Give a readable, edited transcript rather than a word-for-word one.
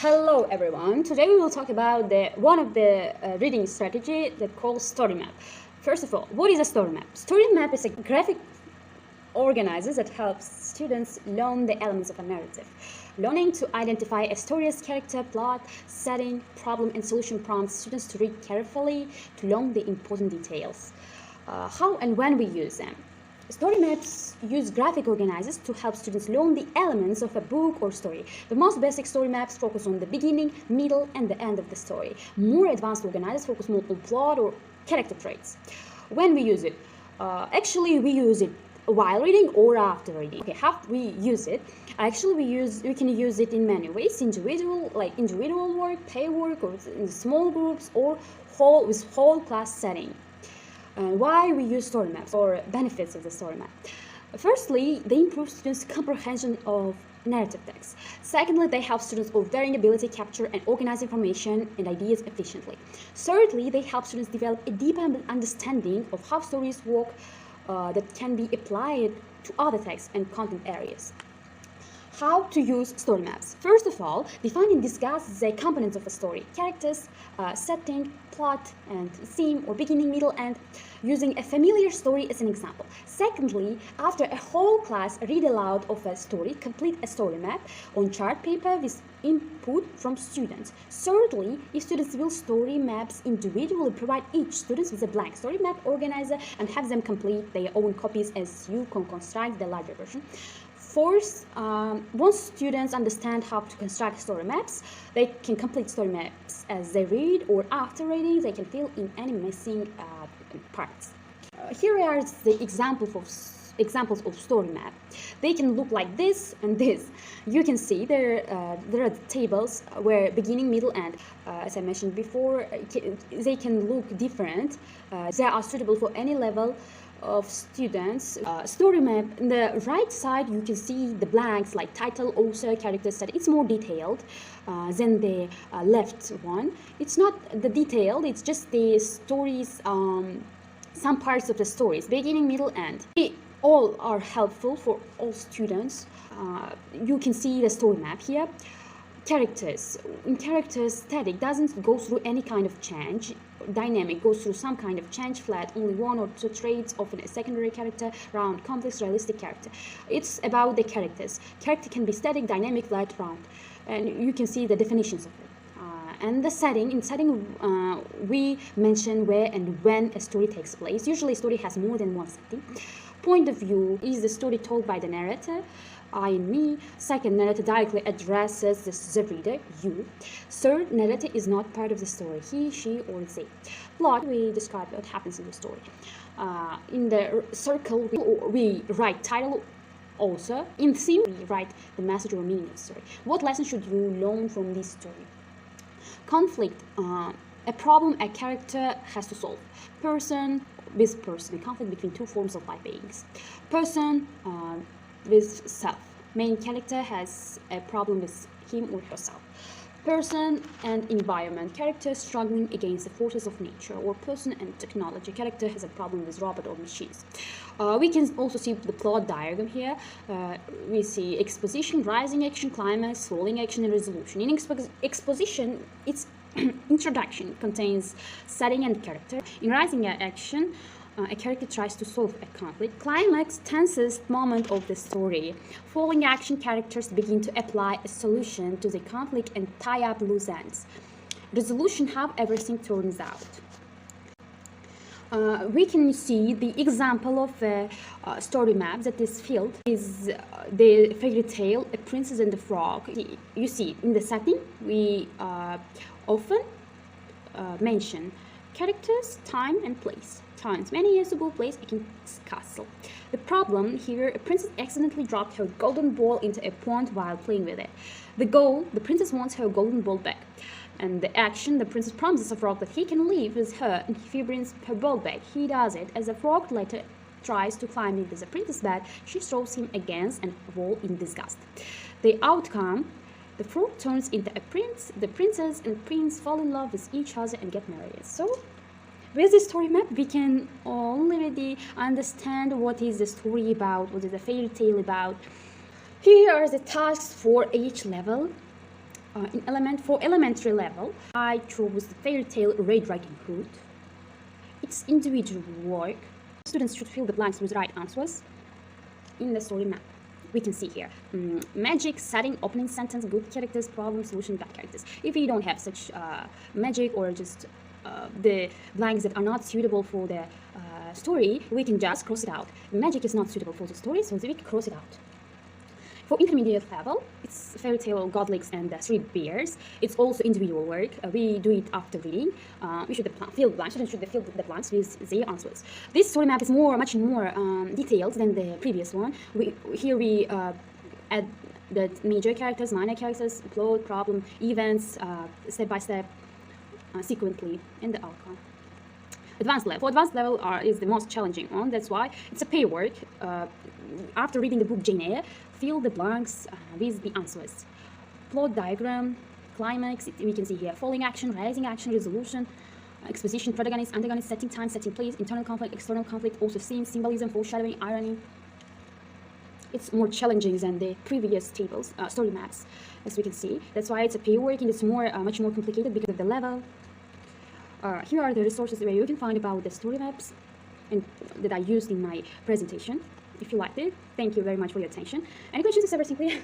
Hello everyone. Today we will talk about one of the reading strategy that calls story map. First of all, what is a story map? Story map is a graphic organizer that helps students learn the elements of a narrative. Learning to identify a story's character, plot, setting, problem, and solution prompts students to read carefully to learn the important details. How and when we use them? Story maps use graphic organizers to help students learn the elements of a book or story. The most basic story maps focus on the beginning, middle, and the end of the story. More advanced organizers focus more on plot or character traits. When we use it? Actually, we use it while reading or after reading. Okay, how we use it? Actually, we can use it in many ways: individual work, pair work, or in small groups, or whole class setting. Why we use story maps or benefits of the story map. Firstly, they improve students' comprehension of narrative text. Secondly, they help students of varying ability capture and organize information and ideas efficiently. Thirdly, they help students develop a deeper understanding of how stories work that can be applied to other texts and content areas. How to use story maps. First of all, define and discuss the components of a story: characters, setting, plot, and theme, or beginning, middle, end, using a familiar story as an example. Secondly, after a whole class read aloud of a story, complete a story map on chart paper with input from students. Thirdly, if students will story maps individually, provide each student with a blank story map organizer and have them complete their own copies as you can construct the larger version. Fourth, once students understand how to construct story maps, they can complete story maps as they read, or after reading, they can fill in any missing parts. Here are the examples of story map. They can look like this and this. You can see there are tables where beginning, middle, end. As I mentioned before, they can look different. They are suitable for any level of students. Story map, on the right side you can see the blanks like title, author, character set. It's more detailed than the left one. It's not the detailed, it's just the stories, some parts of the stories, beginning, middle, end. They all are helpful for all students. You can see the story map here. Characters. In characters, static doesn't go through any kind of change. Dynamic goes through some kind of change. Flat, only one or two traits, often a secondary character. Round, complex, realistic character. It's about the characters. Character can be static, dynamic, flat, round. And you can see the definitions of it. And the setting. In setting, we mention where and when a story takes place. Usually a story has more than one setting. Point of view is the story told by the narrator, I and me. Second, narrator directly addresses the reader, you. Third, narrator is not part of the story, he, she, or they. Plot, we describe what happens in the story. In the circle, we write title, author. In theme, we write the message or meaning of the story. What lesson should you learn from this story? Conflict, a problem a character has to solve. Person with person, a conflict between two forms of life beings. Person with self. Main character has a problem with him or herself. Person and environment. Character struggling against the forces of nature. Or person and technology. Character has a problem with robot or machines. We can also see the plot diagram here. We see exposition, rising action, climax, falling action, and resolution. In exposition, it's introduction contains setting and character. In rising action, a character tries to solve a conflict. Climax, tensest moment of the story. Falling action, characters begin to apply a solution to the conflict and tie up loose ends. Resolution, how everything turns out. We can see the example of a story map that is filled is the fairy tale A Princess and the Frog. You see, in the setting, we often mention characters, time, and place. Times, many years ago, place, a king's castle. The problem here, a princess accidentally dropped her golden ball into a pond while playing with it. The goal, the princess wants her golden ball back. And the action, the princess promises a frog that he can live with her and if he brings her ball back. He does it. As the frog later tries to climb into the princess' bed, she throws him against a wall in disgust. The outcome, the frog turns into a prince, the princess and prince fall in love with each other and get married. So, with this story map, we can already understand what is the story about, what is the fairy tale about. Here are the tasks for each level. For elementary level, I chose the Fairy Tale Red Riding Hood. It's individual work. Students should fill the blanks with right answers in the story map. We can see here magic, setting, opening sentence, good characters, problem, solution, bad characters. If you don't have such magic or just the blanks that are not suitable for the story, we can just cross it out. Magic is not suitable for the story, so we can cross it out. For intermediate level, it's Fairy Tale, Godlix, and the Three Bears. It's also individual work. We do it after reading. We should fill the blanks. Students should fill the blanks with their answers. This story map is much more detailed than the previous one. Here we add the major characters, minor characters, plot, problem, events, step by step, sequentially, and the outcome. Advanced level. For advanced level is the most challenging one. That's why it's a pair work. After reading the book Jane Eyre, fill the blanks with the answers. Plot diagram, climax. We can see here falling action, rising action, resolution, exposition, protagonist, antagonist, setting time, setting place, internal conflict, external conflict, also themes, symbolism, foreshadowing, irony. It's more challenging than the previous tables, story maps, as we can see. That's why it's a pair work and it's much more complicated because of the level. Here are the resources where you can find about the story maps and that I used in my presentation. If you liked it, thank you very much for your attention. Any questions? Is everything clear?